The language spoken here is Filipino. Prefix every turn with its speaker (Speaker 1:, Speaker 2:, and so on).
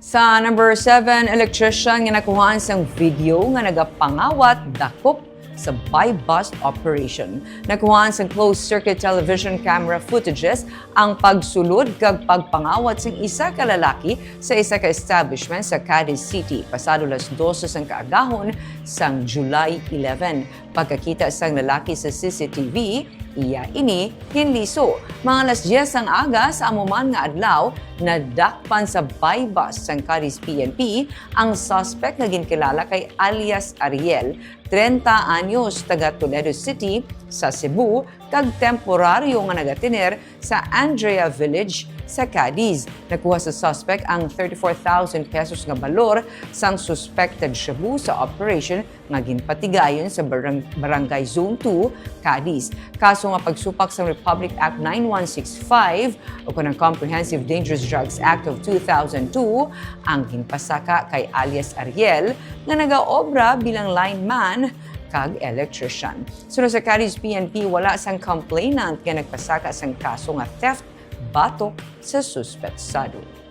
Speaker 1: Sa number 7, electrician nga nakuhaan sang video nga nagapangawat dakop sa buy-bust operation. Nakuhaan sa closed-circuit television camera footages ang pagsulod kag pagpangawat sang isa ka lalaki sa isa ka establishment sa Cadiz City pasado las 12 sang kaagahon sang July 11. Pagkakita sang lalaki sa CCTV, iya ini hinliso. Mga alas 10 ang aga sa amuman nga adlaw, nadakpan sa buy-bust sang Cadiz PNP ang suspect na ginkilala kay alias Ariel, 30 anyos, taga Toledo City sa Cebu, kag temporaryo nga nagatiner sa Andrea Village sa Cadiz. Nakuha sa suspect ang 34,000 pesos nga balor sang suspected shabu sa operation nga ginpatigayon sa Barangay Zone 2, Cadiz. Kaso nga pagsupak sa Republic Act 9165 o kanang Comprehensive Dangerous Drugs Act of 2002 ang ginpasaka kay alias Ariel nga nagaobra bilang lineman kag electrician. Sunod sa Cadiz PNP, wala sang complainant nga nagpasaka sang kaso nga theft batok sa suspetsado.